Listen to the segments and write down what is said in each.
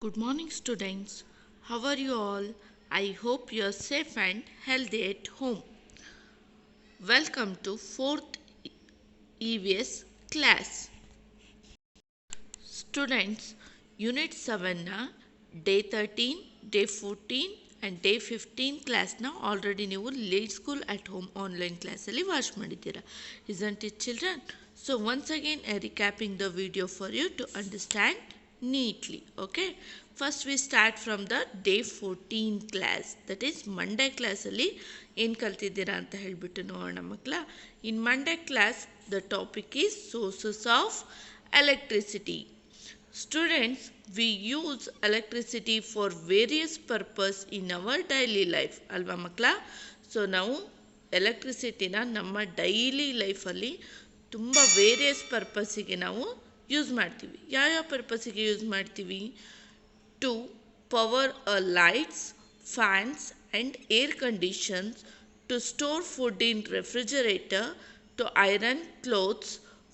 Good morning, students. How are you all? I hope you are safe and healthy at home. Welcome to 4th EVS class. Students, Unit 7 na Day 13, Day 14 and Day 15 class na already ನೀವು Late School at Home online class ಅಲ್ಲಿ watch ಮಾಡಿದ್ದೀರಾ. Isn't it children? So once again recapping the video for you to understand neatly. Okay. First we start from the Day 14 class. That is Monday class ಅಲ್ಲಿ ಏನು ಕಲ್ತಿದ್ದೀರಾ ಅಂತ ಹೇಳಿಬಿಟ್ಟು ನೋಡೋಣ ಮಕ್ಕಳ. In Monday class the topic is sources of electricity. Students, we use electricity for various purpose in our daily life. ಅಲ್ವಾ ಮಕ್ಕಳ? So ನಾವು ಎಲೆಕ್ಟ್ರಿಸಿಟಿನ ನಮ್ಮ ಡೈಲಿ ಲೈಫಲ್ಲಿ ತುಂಬ ವೇರಿಯಸ್ ಪರ್ಪಸ್ಸಿಗೆ ನಾವು ಯೂಸ್ ಮಾಡ್ತೀವಿ. ಯಾವ್ಯಾವ ಪರ್ಪಸ್ಸಿಗೆ ಯೂಸ್ ಮಾಡ್ತೀವಿ? To power lights, fans and air conditions, to store food in refrigerator, to iron clothes,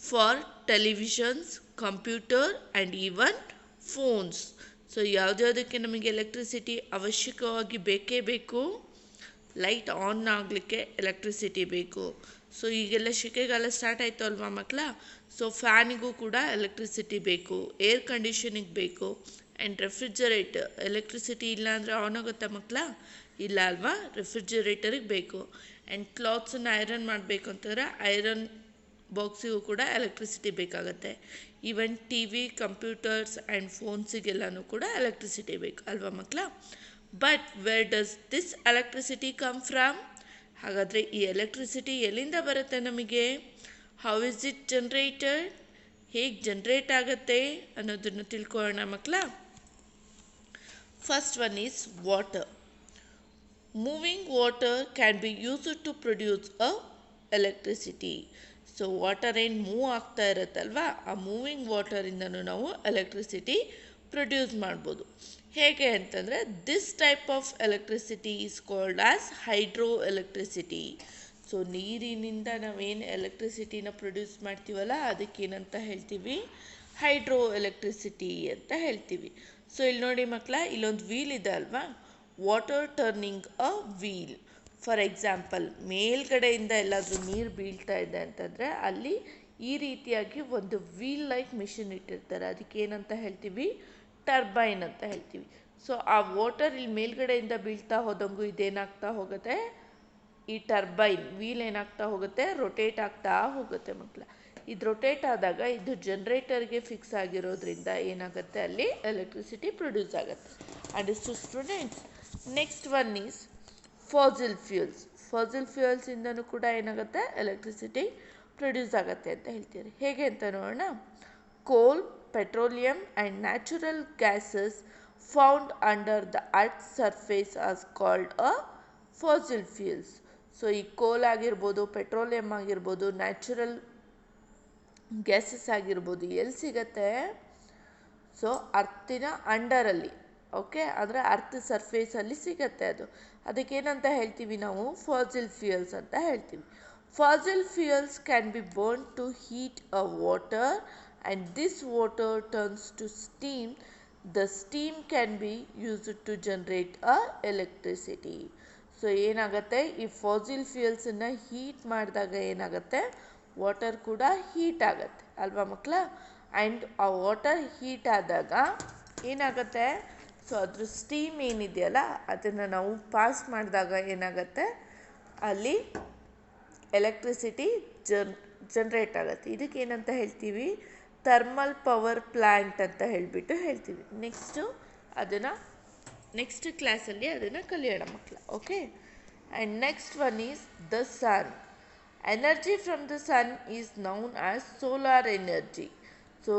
for televisions, computer and even phones. So ಯಾವುದ್ಯಾವುದಕ್ಕೆ ನಮಗೆ ಎಲೆಕ್ಟ್ರಿಸಿಟಿ ಅವಶ್ಯಕವಾಗಿ ಬೇಕೇ ಬೇಕು? ಲೈಟ್ ಆನ್ ಆಗಲಿಕ್ಕೆ ಎಲೆಕ್ಟ್ರಿಸಿಟಿ ಬೇಕು. ಸೊ ಈಗೆಲ್ಲ ಸೆಕೆಗಾಲ ಸ್ಟಾರ್ಟ್ ಆಯಿತು ಅಲ್ವಾ ಮಕ್ಕಳ? ಸೊ ಫ್ಯಾನಿಗೂ ಕೂಡ ಎಲೆಕ್ಟ್ರಿಸಿಟಿ ಬೇಕು, ಏರ್ ಕಂಡೀಷನಿಗೆ ಬೇಕು ಆ್ಯಂಡ್ ರೆಫ್ರಿಜರೇಟರ್. ಎಲೆಕ್ಟ್ರಿಸಿಟಿ ಇಲ್ಲ ಅಂದರೆ ಆನ್ ಆಗುತ್ತಾ ಮಕ್ಕಳ? ಇಲ್ಲ ಅಲ್ವಾ? ರೆಫ್ರಿಜರೇಟರಿಗೆ ಬೇಕು. ಆ್ಯಂಡ್ ಕ್ಲಾತ್ಸನ್ನು ಐರನ್ ಮಾಡಬೇಕು ಅಂತಂದರೆ ಐರನ್ ಬಾಕ್ಸಿಗೂ ಕೂಡ ಎಲೆಕ್ಟ್ರಿಸಿಟಿ ಬೇಕಾಗುತ್ತೆ. Even T V, computers and ಫೋನ್ಸಿಗೆಲ್ಲನೂ ಕೂಡ ಎಲೆಕ್ಟ್ರಿಸಿಟಿ ಬೇಕು ಅಲ್ವಾ ಮಕ್ಕಳ? But where does this electricity come from? ಹಾಗಾದರೆ ಈ ಎಲೆಕ್ಟ್ರಿಸಿಟಿ ಎಲ್ಲಿಂದ ಬರುತ್ತೆ ನಮಗೆ? How is it generated? ಹೇಗೆ ಜನ್ರೇಟ್ ಆಗುತ್ತೆ ಅನ್ನೋದನ್ನು ತಿಳ್ಕೊಳ್ಳೋಣ ಮಕ್ಕಳ. First one is water. Moving water can be used to produce a electricity. So water ಏನು ಮೂವ್ ಆಗ್ತಾ ಇರುತ್ತಲ್ವಾ, ಆ ಮೂವಿಂಗ್ ವಾಟರಿಂದನೂ ನಾವು ಎಲೆಕ್ಟ್ರಿಸಿಟಿ ಪ್ರೊಡ್ಯೂಸ್ ಮಾಡ್ಬೋದು. ಹೇಗೆ ಅಂತಂದರೆ this type of electricity is called as hydro electricity. So ನೀರಿನಿಂದ ನಾವೇನು ಎಲೆಕ್ಟ್ರಿಸಿಟಿನ ಪ್ರೊಡ್ಯೂಸ್ ಮಾಡ್ತೀವಲ್ಲ ಅದಕ್ಕೇನಂತ ಹೇಳ್ತೀವಿ? ಹೈಡ್ರೋ ಎಲೆಕ್ಟ್ರಿಸಿಟಿ ಅಂತ ಹೇಳ್ತೀವಿ. ಸೊ ಇಲ್ಲಿ ನೋಡಿ ಮಕ್ಕಳ, ಇಲ್ಲೊಂದು ವೀಲ್ ಇದೆ ಅಲ್ವಾ, water turning a wheel. For example, ಮೇಲ್ಗಡೆಯಿಂದ ಎಲ್ಲಾದರೂ ನೀರು ಬೀಳ್ತಾ ಇದೆ ಅಂತಂದರೆ ಅಲ್ಲಿ ಈ ರೀತಿಯಾಗಿ ಒಂದು ವೀಲ್ ಲೈಕ್ ಮಿಷಿನ್ ಇಟ್ಟಿರ್ತಾರೆ. ಅದಕ್ಕೆ ಏನಂತ ಹೇಳ್ತೀವಿ? ಟರ್ಬೈನ್ ಅಂತ ಹೇಳ್ತೀವಿ. ಸೊ ಆ ವಾಟರ್ ಇಲ್ಲಿ ಮೇಲ್ಗಡೆಯಿಂದ ಬೀಳ್ತಾ ಹೋದಂಗೂ ಇದೇನಾಗ್ತಾ ಹೋಗುತ್ತೆ? ಈ ಟರ್ಬೈನ್ ವೀಲ್ ಏನಾಗ್ತಾ ಹೋಗುತ್ತೆ? ರೊಟೇಟ್ ಆಗ್ತಾ ಹೋಗುತ್ತೆ ಮಕ್ಕಳ. ಇದು ರೊಟೇಟ್ ಆದಾಗ ಇದು ಜನ್ರೇಟರ್ಗೆ ಫಿಕ್ಸ್ ಆಗಿರೋದ್ರಿಂದ ಏನಾಗುತ್ತೆ? ಅಲ್ಲಿ ಎಲೆಕ್ಟ್ರಿಸಿಟಿ ಪ್ರೊಡ್ಯೂಸ್ ಆಗುತ್ತೆ. Understood students? Next one is fossil fuels. Fossil ಫ್ಯೂಯಲ್ಸಿಂದನೂ ಕೂಡ ಏನಾಗುತ್ತೆ? ಎಲೆಕ್ಟ್ರಿಸಿಟಿ ಪ್ರೊಡ್ಯೂಸ್ ಆಗುತ್ತೆ ಅಂತ ಹೇಳ್ತೀರಿ. ಹೇಗೆ ಅಂತ ನೋಡೋಣ. ಕೋಲ್, petroleum and natural gases found under the earth surface as called a fossil fuels. So ಈ ಕೋಲ್ ಆಗಿರ್ಬೋದು, ಪೆಟ್ರೋಲಿಯಂ ಆಗಿರ್ಬೋದು, ನ್ಯಾಚುರಲ್ ಗ್ಯಾಸಸ್ ಆಗಿರ್ಬೋದು, ಎಲ್ಲಿ ಸಿಗತ್ತೆ? ಸೊ ಅರ್ತಿನ ಅಂಡರಲ್ಲಿ, ಓಕೆ, ಅಂದರೆ ಅರ್ತ್ ಸರ್ಫೇಸಲ್ಲಿ ಸಿಗತ್ತೆ ಅದು. ಅದಕ್ಕೇನಂತ ಹೇಳ್ತೀವಿ ನಾವು? ಫಾಸಿಲ್ ಫ್ಯೂಯಲ್ಸ್ ಅಂತ ಹೇಳ್ತೀವಿ. Fossil fuels can be burn to heat a water and this water turns to steam. The steam can be used to generate a electricity. So ಏನಾಗುತ್ತೆ? ಈ ಫಾಸಿಲ್ ಫ್ಯೂಯಲ್ಸನ್ನು ಹೀಟ್ ಮಾಡಿದಾಗ ಏನಾಗುತ್ತೆ? ವಾಟರ್ ಕೂಡ ಹೀಟ್ ಆಗುತ್ತೆ ಅಲ್ವಾ ಮಕ್ಕಳ? ಆ್ಯಂಡ್ ಆ ವಾಟರ್ ಹೀಟ್ ಆದಾಗ ಏನಾಗುತ್ತೆ? ಸೊ ಅದ್ರ ಸ್ಟೀಮ್ ಏನಿದೆಯಲ್ಲ ಅದನ್ನು ನಾವು ಪಾಸ್ ಮಾಡಿದಾಗ ಏನಾಗುತ್ತೆ? ಅಲ್ಲಿ ಎಲೆಕ್ಟ್ರಿಸಿಟಿ ಜನ್ರೇಟ್ ಆಗುತ್ತೆ. ಇದಕ್ಕೆ ಏನಂತ ಹೇಳ್ತೀವಿ? ಥರ್ಮಲ್ ಪವರ್ ಪ್ಲ್ಯಾಂಟ್ ಅಂತ ಹೇಳ್ತೀವಿ. ಅದನ್ನು ನೆಕ್ಸ್ಟ್ ಕ್ಲಾಸಲ್ಲಿ ಅದನ್ನು ಕಲಿಯೋಣ ಮಕ್ಕಳ. Okay. And next one is the sun. Energy from the sun is known as solar energy. So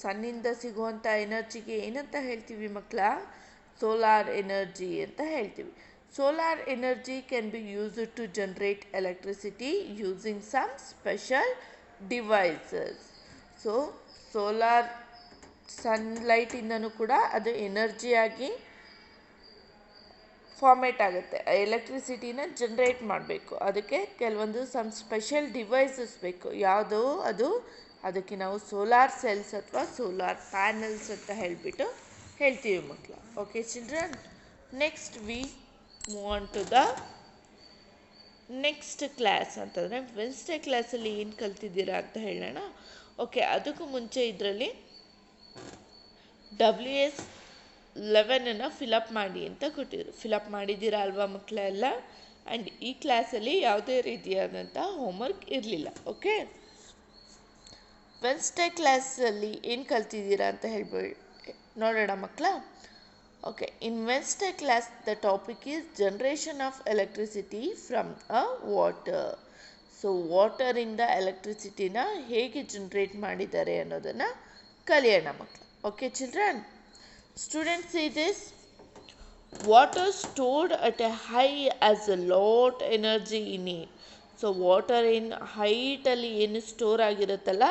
ಸನ್ನಿಂದ ಸಿಗುವಂಥ ಎನರ್ಜಿಗೆ ಏನಂತ ಹೇಳ್ತೀವಿ ಮಕ್ಕಳ? ಸೋಲಾರ್ ಎನರ್ಜಿ ಅಂತ ಹೇಳ್ತೀವಿ. Solar energy can be used to generate electricity using some special devices. So solar ಸನ್ಲೈಟಿಂದನೂ ಕೂಡ ಅದು ಎನರ್ಜಿಯಾಗಿ ಫಾರ್ಮೇಟ್ ಆಗುತ್ತೆ. ಎಲೆಕ್ಟ್ರಿಸಿಟಿನ ಜನ್ರೇಟ್ ಮಾಡಬೇಕು, ಅದಕ್ಕೆ ಕೆಲವೊಂದು ಸಮ್ ಸ್ಪೆಷಲ್ ಡಿವೈಸಸ್ ಬೇಕು. ಯಾವುದು ಅದು? ಅದಕ್ಕೆ ನಾವು ಸೋಲಾರ್ ಸೆಲ್ಸ್ ಅಥವಾ ಸೋಲಾರ್ ಪ್ಯಾನಲ್ಸ್ ಅಂತ ಹೇಳಿಬಿಟ್ಟು ಹೇಳ್ತೀವಿ ಮಕ್ಕಳ. Okay children, next we move on to the next class ಅಂತಂದರೆ ವೆನ್ಸ್ಡೇ ಕ್ಲಾಸಲ್ಲಿ ಏನು ಕಲ್ತಿದ್ದೀರಾ ಅಂತ ಹೇಳೋಣ. ಓಕೆ, ಅದಕ್ಕೂ ಮುಂಚೆ ಇದರಲ್ಲಿ WS11 ಫಿಲಪ್ ಮಾಡಿ ಅಂತ ಕೊಟ್ಟಿದ್ರು. ಫಿಲಪ್ ಮಾಡಿದ್ದೀರಾ ಅಲ್ವಾ ಮಕ್ಕಳೆಲ್ಲ? ಆ್ಯಂಡ್ ಈ ಕ್ಲಾಸಲ್ಲಿ ಯಾವುದೇ ರೀತಿಯಾದಂಥ ಹೋಮ್ವರ್ಕ್ ಇರಲಿಲ್ಲ. ಓಕೆ, ವೆನ್ಸ್ಡೇ ಕ್ಲಾಸಲ್ಲಿ ಏನು ಕಲ್ತಿದ್ದೀರಾ ಅಂತ ಹೇಳ್ಬೇಡಿ ನೋಡೋಣ ಮಕ್ಕಳ. Okay, in Wednesday class the topic is generation of electricity from a water. So ವಾಟರಿಂದ ಎಲೆಕ್ಟ್ರಿಸಿಟಿನ ಹೇಗೆ ಜನರೇಟ್ ಮಾಡಿದ್ದಾರೆ ಅನ್ನೋದನ್ನು ಕಲಿಯೋಣ ಮಕ್ಕಳು. Okay children, students see this. Water stored at a high has a lot energy in it. So water ಏನು ಹೈಟಲ್ಲಿ ಏನು store ಆಗಿರುತ್ತಲ್ಲ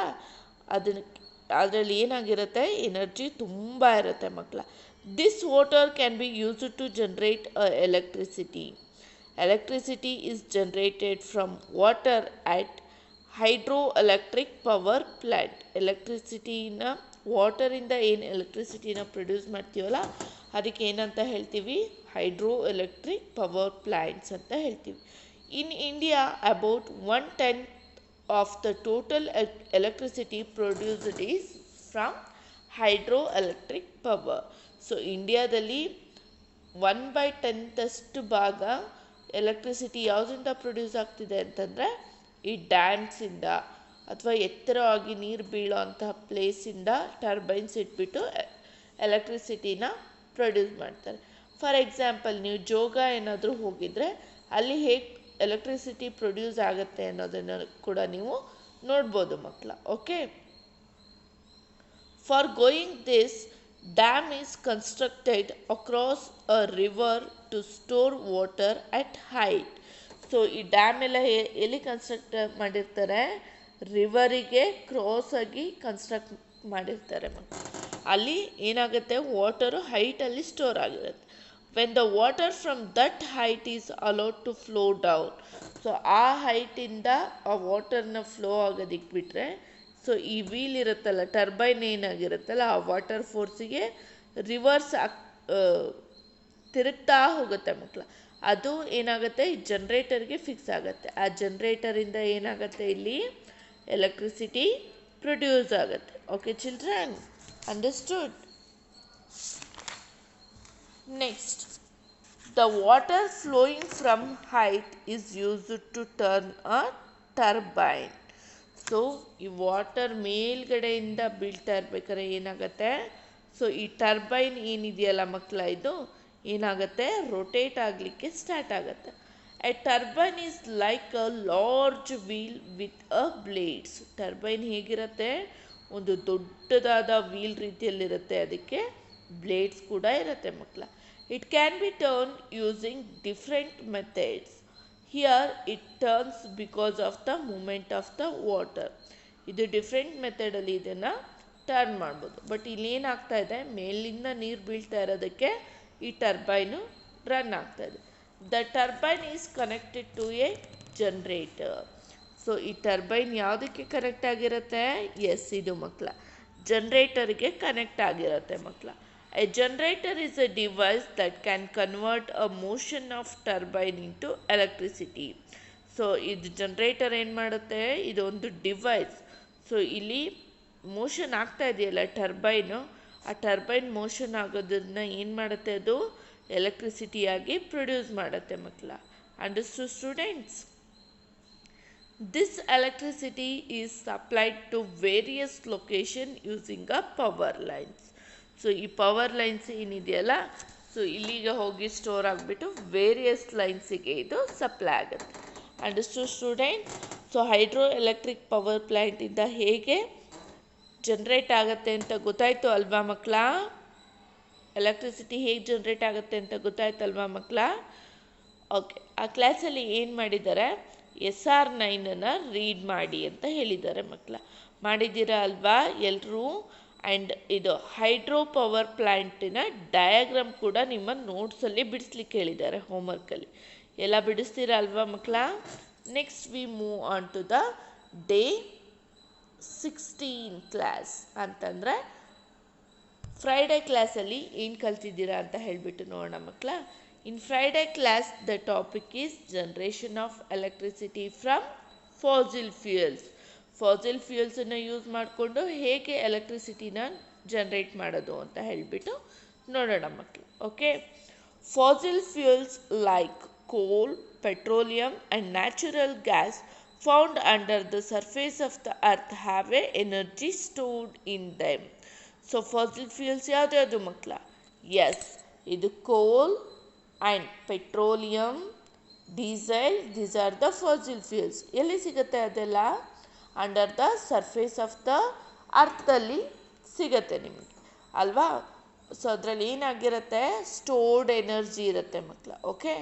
ಅದರಲ್ಲಿ ಏನಾಗಿರುತ್ತೆ, ಎನರ್ಜಿ ತುಂಬ ಇರುತ್ತೆ ಮಕ್ಕಳ. This water can be used to generate electricity. Electricity is generated from water at hydroelectric power plant. ಎಲೆಕ್ಟ್ರಿಸಿಟಿನ ವಾಟರಿಂದ ಏನು ಎಲೆಕ್ಟ್ರಿಸಿಟಿನ ಪ್ರೊಡ್ಯೂಸ್ ಮಾಡ್ತೀವಲ್ಲ ಅದಕ್ಕೆ ಏನಂತ ಹೇಳ್ತೀವಿ, ಹೈಡ್ರೋ ಎಲೆಕ್ಟ್ರಿಕ್ ಪವರ್ ಪ್ಲ್ಯಾಂಟ್ಸ್ ಅಂತ ಹೇಳ್ತೀವಿ. In India about 1/10 of the total electricity produced is from hydro electric power. So ಇಂಡಿಯಾದಲ್ಲಿ 1/10 ಭಾಗ ಎಲೆಕ್ಟ್ರಿಸಿಟಿ ಯಾವುದರಿಂದ ಪ್ರೊಡ್ಯೂಸ್ ಆಗ್ತಿದೆ ಅಂತಂದರೆ ಈ ಡ್ಯಾಮ್ಸಿಂದ ಅಥವಾ ಎತ್ತರವಾಗಿ ನೀರು ಬೀಳೋ ಅಂತಹ ಪ್ಲೇಸಿಂದ ಟರ್ಬೈನ್ಸ್ ಇಟ್ಬಿಟ್ಟು ಎಲೆಕ್ಟ್ರಿಸಿಟಿನ ಪ್ರೊಡ್ಯೂಸ್ ಮಾಡ್ತಾರೆ. ಫಾರ್ ಎಕ್ಸಾಂಪಲ್, ನೀವು ಜೋಗ ಏನಾದರೂ ಹೋಗಿದರೆ ಅಲ್ಲಿ ಹೇಗೆ ಎಲೆಕ್ಟ್ರಿಸಿಟಿ ಪ್ರೊಡ್ಯೂಸ್ ಆಗುತ್ತೆ ಅನ್ನೋದನ್ನು ಕೂಡ ನೀವು ನೋಡ್ಬೋದು ಮಕ್ಕಳ. Okay, for going this dam is constructed across a river to store water at height. So ಈ ಡ್ಯಾಮ್ ಎಲ್ಲ ಎಲ್ಲಿ ಕನ್ಸ್ಟ್ರಕ್ಟ್ ಮಾಡಿರ್ತಾರೆ, ರಿವರಿಗೆ ಕ್ರಾಸ್ ಆಗಿ ಕನ್ಸ್ಟ್ರಕ್ಟ್ ಮಾಡಿರ್ತಾರೆ ಮಕ್ಕಳು. ಅಲ್ಲಿ ಏನಾಗುತ್ತೆ, ವಾಟರು ಹೈಟಲ್ಲಿ ಸ್ಟೋರ್ ಆಗಿರುತ್ತೆ. When the water from that height is allowed to flow down. So ಆ ಹೈಟಿಂದ ಆ ವಾಟರ್ನ ಫ್ಲೋ ಆಗೋದಕ್ಕೆ ಬಿಟ್ಟರೆ, ಸೊ ಈ ವೀಲ್ ಇರುತ್ತಲ್ಲ, ಟರ್ಬೈನ್ ಏನಾಗಿರುತ್ತಲ್ಲ, ಆ ವಾಟರ್ ಫೋರ್ಸಿಗೆ ರಿವರ್ಸ್ ತಿರುಗ್ತಾ ಹೋಗುತ್ತೆ ಮಕ್ಕಳ. ಅದು ಏನಾಗುತ್ತೆ, ಈ ಜನ್ರೇಟರ್ಗೆ ಫಿಕ್ಸ್ ಆಗುತ್ತೆ. ಆ ಜನ್ರೇಟರಿಂದ ಏನಾಗುತ್ತೆ, ಇಲ್ಲಿ ಎಲೆಕ್ಟ್ರಿಸಿಟಿ ಪ್ರೊಡ್ಯೂಸ್ ಆಗುತ್ತೆ. Okay children, understood? Next, the water flowing from height is used to turn a turbine. So ಈ ವಾಟರ್ ಮೇಲ್ಗಡೆಯಿಂದ ಬೀಳ್ತಾ ಇರ್ಬೇಕಾದ್ರೆ ಏನಾಗುತ್ತೆ, ಸೊ ಈ ಟರ್ಬೈನ್ ಏನಿದೆಯಲ್ಲ ಮಕ್ಕಳ, ಇದು ಏನಾಗುತ್ತೆ, ರೊಟೇಟ್ ಆಗಲಿಕ್ಕೆ ಸ್ಟಾರ್ಟ್ ಆಗುತ್ತೆ. A turbine is like a large wheel with a blades. Turbine ಹೇಗಿರುತ್ತೆ, ಒಂದು ದೊಡ್ಡದಾದ ವೀಲ್ ರೀತಿಯಲ್ಲಿರುತ್ತೆ, ಅದಕ್ಕೆ ಬ್ಲೇಡ್ಸ್ ಕೂಡ ಇರುತ್ತೆ ಮಕ್ಕಳ. It can be turn using different methods. Here it turns because of the movement of the water. ಇದು different ಮೆಥಡಲ್ಲಿ ಇದನ್ನು ಟರ್ನ್ ಮಾಡ್ಬೋದು. ಬಟ್ ಇಲ್ಲಿ ಏನಾಗ್ತಾ ಇದೆ, ಮೇಲಿಂದ ನೀರು ಬೀಳ್ತಾ ಇರೋದಕ್ಕೆ ಈ ಟರ್ಬೈನು ರನ್ ಆಗ್ತಾ ಇದೆ. The turbine is connected to a generator. So ಈ ಟರ್ಬೈನ್ ಯಾವುದಕ್ಕೆ ಕನೆಕ್ಟ್ ಆಗಿರುತ್ತೆ, ಎಸ್ ಇದು ಮಕ್ಕಳ ಜನ್ರೇಟರ್ಗೆ ಕನೆಕ್ಟ್ ಆಗಿರುತ್ತೆ ಮಕ್ಕಳ. A generator is a device that can convert a motion of turbine into electricity. So ಇದು ಜನ್ರೇಟರ್ ಏನು ಮಾಡುತ್ತೆ, ಇದೊಂದು ಡಿವೈಸ್. ಸೊ ಇಲ್ಲಿ ಮೋಷನ್ ಆಗ್ತಾ ಇದೆಯಲ್ಲ ಟರ್ಬೈನು, ಆ ಟರ್ಬೈನ್ ಮೋಷನ್ ಆಗೋದನ್ನ ಏನು ಮಾಡುತ್ತೆ, ಅದು ಎಲೆಕ್ಟ್ರಿಸಿಟಿಯಾಗಿ ಪ್ರೊಡ್ಯೂಸ್ ಮಾಡುತ್ತೆ ಮಕ್ಕಳ. Understood students? This electricity is supplied to various location using a power lines. So ಈ ಪವರ್ ಲೈನ್ಸ್ ಏನಿದೆಯಲ್ಲ, ಸೊ ಇಲ್ಲಿಗೆ ಹೋಗಿ ಸ್ಟೋರ್ ಆಗಿಬಿಟ್ಟು ವೇರಿಯಸ್ ಲೈನ್ಸಿಗೆ ಇದು ಸಪ್ಲೈ ಆಗುತ್ತೆ. Understood students? So hydroelectric power ಪ್ಲ್ಯಾಂಟಿಂದ ಹೇಗೆ ಜನ್ರೇಟ್ ಆಗುತ್ತೆ ಅಂತ ಗೊತ್ತಾಯಿತು ಅಲ್ವಾ ಮಕ್ಕಳ? ಎಲೆಕ್ಟ್ರಿಸಿಟಿ ಹೇಗೆ ಜನ್ರೇಟ್ ಆಗುತ್ತೆ ಅಂತ ಗೊತ್ತಾಯ್ತಲ್ವಾ ಮಕ್ಕಳ? ಓಕೆ, ಆ ಕ್ಲಾಸಲ್ಲಿ ಏನು ಮಾಡಿದ್ದಾರೆ, SR9 ರೀಡ್ ಮಾಡಿ ಅಂತ ಹೇಳಿದ್ದಾರೆ ಮಕ್ಕಳ. ಮಾಡಿದ್ದೀರಾ ಅಲ್ವಾ ಎಲ್ಲರೂ? ಆ್ಯಂಡ್ ಇದು ಹೈಡ್ರೋ ಪವರ್ ಪ್ಲ್ಯಾಂಟಿನ ಡಯಾಗ್ರಾಮ್ ಕೂಡ ನಿಮ್ಮ ನೋಟ್ಸಲ್ಲಿ ಬಿಡಿಸ್ಲಿಕ್ಕೆ ಹೇಳಿದ್ದಾರೆ ಹೋಮ್ವರ್ಕಲ್ಲಿ. ಎಲ್ಲ ಬಿಡಿಸ್ತೀರಾ ಅಲ್ವಾ ಮಕ್ಕಳ? Next we move on to the day 16 class. ಅಂತಂದರೆ ಫ್ರೈಡೇ ಕ್ಲಾಸಲ್ಲಿ ಏನು ಕಲ್ತಿದ್ದೀರಾ ಅಂತ ಹೇಳಿಬಿಟ್ಟು ನೋಡೋಣ ಮಕ್ಕಳ. In Friday class the topic is generation of electricity from fossil fuels. Fossil ಫ್ಯೂಯಲ್ಸನ್ನು ಯೂಸ್ ಮಾಡಿಕೊಂಡು ಹೇಗೆ ಎಲೆಕ್ಟ್ರಿಸಿಟಿನ ಜನರೇಟ್ ಮಾಡೋದು ಅಂತ ಹೇಳಿಬಿಟ್ಟು ನೋಡೋಣ ಮಕ್ಕಳು. Okay, fossil fuels like coal, petroleum and natural gas found under the surface of the earth have a energy stored in them. So fossil fuels ಯಾವ್ದು ಮಕ್ಕಳ? ಎಸ್, ಇದು coal and petroleum, diesel, these are the fossil fuels. ಎಲ್ಲಿ ಸಿಗುತ್ತೆ ಅದೆಲ್ಲ? Under the surface of the earth ಅಲ್ಲಿ ಸಿಗುತ್ತೆ ನಿಮಗೆ ಅಲ್ವಾ. ಸೊ ಅದರಲ್ಲಿ ಏನಾಗಿರುತ್ತೆ? ಸ್ಟೋರ್ಡ್ ಎನರ್ಜಿ ಇರುತ್ತೆ ಮಕ್ಕಳ. Okay,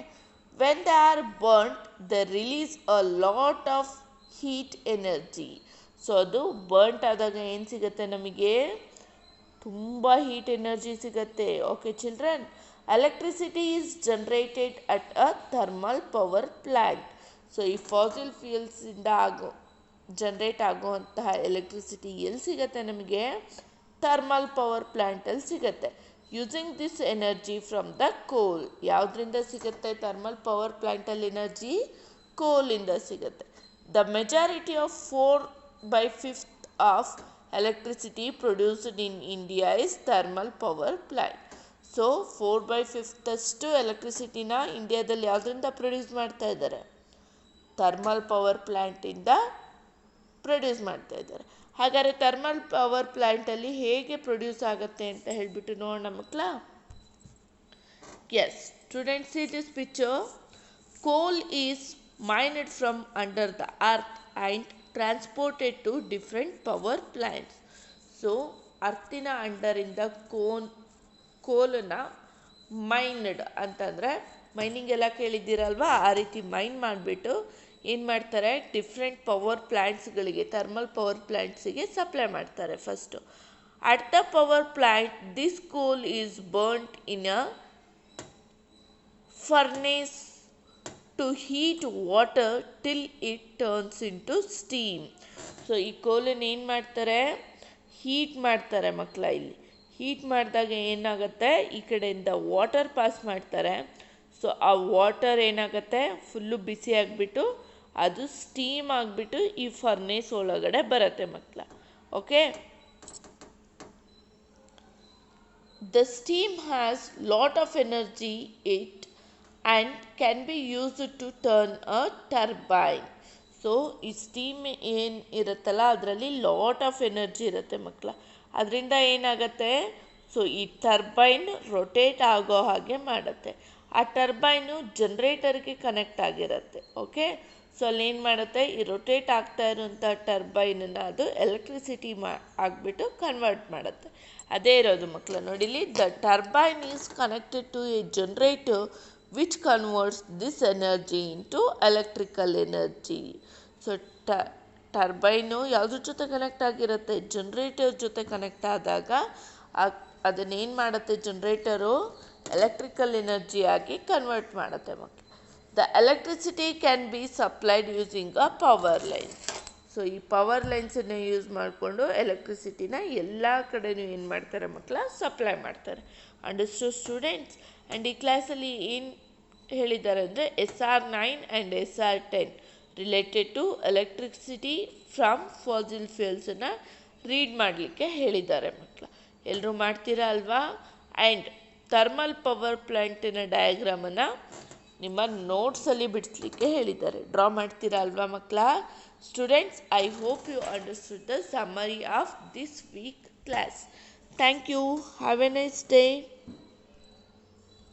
when they are burnt they release a lot of heat energy. So ಅದು ಬರ್ಂಟ್ ಆದಾಗ ಏನು ಸಿಗುತ್ತೆ ನಮಗೆ? ತುಂಬ ಹೀಟ್ ಎನರ್ಜಿ ಸಿಗುತ್ತೆ. Okay children, electricity is generated at a thermal power plant. So ಈ ಫಾಸಿಲ್ ಫ್ಯೂಯಲ್ಸಿಂದ ಜನರೇಟ್ ಆಗುವಂತಹ ಎಲೆಕ್ಟ್ರಿಸಿಟಿ ಎಲ್ಲಿ ಸಿಗುತ್ತೆ ನಮಗೆ? ಥರ್ಮಲ್ ಪವರ್ ಪ್ಲ್ಯಾಂಟಲ್ಲಿ ಸಿಗುತ್ತೆ. Using this energy from the ಕೋಲ್. ಯಾವುದರಿಂದ ಸಿಗುತ್ತೆ ಥರ್ಮಲ್ ಪವರ್ ಪ್ಲ್ಯಾಂಟಲ್ಲಿ ಎನರ್ಜಿ? ಕೋಲಿಂದ ಸಿಗುತ್ತೆ. The majority of 4/5 of electricity produced in India is thermal power plant. So 4/5 ಅಷ್ಟು ಎಲೆಕ್ಟ್ರಿಸಿಟಿನ ಇಂಡಿಯಾದಲ್ಲಿ ಯಾವುದರಿಂದ ಪ್ರೊಡ್ಯೂಸ್ ಮಾಡ್ತಾ ಇದ್ದಾರೆ? ಥರ್ಮಲ್ ಪವರ್ ಪ್ಲ್ಯಾಂಟಿಂದ ಪ್ರೊಡ್ಯೂಸ್ ಮಾಡ್ತಾ ಇದ್ದಾರೆ. ಹಾಗಾದರೆ ಥರ್ಮಲ್ ಪವರ್ ಪ್ಲ್ಯಾಂಟಲ್ಲಿ ಹೇಗೆ ಪ್ರೊಡ್ಯೂಸ್ ಆಗುತ್ತೆ ಅಂತ ಹೇಳಿಬಿಟ್ಟು ನೋಡೋಣ ಮಕ್ಕಳ. Yes students, see this picture. Coal is mined from under the earth and transported to different power plants. So ಅರ್ತಿನ ಅಂಡರಿಂದ ಕೋಲನ್ನು ಮೈನ್ಡ್ ಅಂತಂದರೆ ಮೈನಿಂಗ್ ಎಲ್ಲ ಕೇಳಿದ್ದೀರಲ್ವ, ಆ ರೀತಿ ಮೈನ್ ಮಾಡಿಬಿಟ್ಟು ಏನು ಮಾಡ್ತಾರೆ? ಡಿಫ್ರೆಂಟ್ ಪವರ್ ಪ್ಲ್ಯಾಂಟ್ಸ್ಗಳಿಗೆ, ಥರ್ಮಲ್ ಪವರ್ ಪ್ಲ್ಯಾಂಟ್ಸಿಗೆ ಸಪ್ಲೈ ಮಾಡ್ತಾರೆ first. At the power plant this coal is burnt in a furnace to heat water till it turns into steam. So ಈ ಕೋಲನ್ನು ಏನು ಮಾಡ್ತಾರೆ? ಹೀಟ್ ಮಾಡ್ತಾರೆ ಮಕ್ಕಳ. ಇಲ್ಲಿ ಹೀಟ್ ಮಾಡಿದಾಗ ಏನಾಗುತ್ತೆ? ಈ ಕಡೆಯಿಂದ ವಾಟರ್ ಪಾಸ್ ಮಾಡ್ತಾರೆ. ಸೊ ಆ ವಾಟರ್ ಏನಾಗುತ್ತೆ? ಫುಲ್ಲು ಬಿಸಿ ಆಗಿಬಿಟ್ಟು ಅದು ಸ್ಟೀಮ್ ಆಗಿಬಿಟ್ಟು ಈ ಫರ್ನೇಸ್ ಒಳಗಡೆ ಬರುತ್ತೆ ಮಕ್ಕಳ. Okay, the steam has lot of energy it and can be used to turn a turbine. So ಈ ಸ್ಟೀಮ್ ಏನು ಇರುತ್ತಲ್ಲ ಅದರಲ್ಲಿ ಲಾಟ್ ಆಫ್ ಎನರ್ಜಿ ಇರುತ್ತೆ ಮಕ್ಕಳ. ಅದರಿಂದ ಏನಾಗುತ್ತೆ? ಸೊ ಈ ಟರ್ಬೈನ್ ರೊಟೇಟ್ ಆಗೋ ಹಾಗೆ ಮಾಡುತ್ತೆ. ಆ ಟರ್ಬೈನು ಜನ್ರೇಟರ್ಗೆ ಕನೆಕ್ಟ್ ಆಗಿರುತ್ತೆ. ಓಕೆ, ಸೊ ಅಲ್ಲಿ ಏನು ಮಾಡುತ್ತೆ? ಈ ರೊಟೇಟ್ ಆಗ್ತಾ ಇರೋಂಥ ಟರ್ಬೈನನ್ನು ಅದು ಎಲೆಕ್ಟ್ರಿಸಿಟಿ ಆಗಿಬಿಟ್ಟು ಕನ್ವರ್ಟ್ ಮಾಡುತ್ತೆ. ಅದೇ ಇರೋದು ಮಕ್ಕಳ ನೋಡಿಲಿ. The turbine is connected to a generator which converts this energy into electrical energy. So turbine ಯಾವುದ್ರ ಜೊತೆ ಕನೆಕ್ಟ್ ಆಗಿರುತ್ತೆ? ಜನ್ರೇಟರ್ ಜೊತೆ ಕನೆಕ್ಟ್ ಆದಾಗ ಅದನ್ನೇನು ಮಾಡುತ್ತೆ? ಜನ್ರೇಟರು ಎಲೆಕ್ಟ್ರಿಕಲ್ ಎನರ್ಜಿ ಆಗಿ ಕನ್ವರ್ಟ್ ಮಾಡುತ್ತೆ ಮಕ್ಕಳು. The electricity can be supplied using a power lines. So ಈ ಪವರ್ ಲೈನ್ಸನ್ನು ಯೂಸ್ ಮಾಡಿಕೊಂಡು ಎಲೆಕ್ಟ್ರಿಸಿಟಿನ ಎಲ್ಲ ಕಡೆಯೂ ಏನು ಮಾಡ್ತಾರೆ ಮಕ್ಕಳ? ಸಪ್ಲೈ ಮಾಡ್ತಾರೆ. Understood students? ಆ್ಯಂಡ್ ಈ ಕ್ಲಾಸಲ್ಲಿ ಏನು ಹೇಳಿದ್ದಾರೆ ಅಂದರೆ SR9 and SR10 related to electricity from fossil ಫ್ಯೂಯಲ್ಸನ್ನು ರೀಡ್ ಮಾಡಲಿಕ್ಕೆ ಹೇಳಿದ್ದಾರೆ ಮಕ್ಕಳ. ಎಲ್ಲರೂ ಮಾಡ್ತೀರಾ ಅಲ್ವಾ? ಆ್ಯಂಡ್ ಥರ್ಮಲ್ ಪವರ್ ಪ್ಲ್ಯಾಂಟಿನ ಡಯಾಗ್ರಾಮನ್ನು ನಿಮ್ಮ ನೋಟ್ಸಲ್ಲಿ ಬಿಡಿಸ್ಲಿಕ್ಕೆ ಹೇಳಿದ್ದಾರೆ. ಡ್ರಾ ಮಾಡ್ತೀರಾ ಅಲ್ವಾ ಮಕ್ಕಳ? Students, I hope you understood the summary of this week class. Thank you. Have a nice day.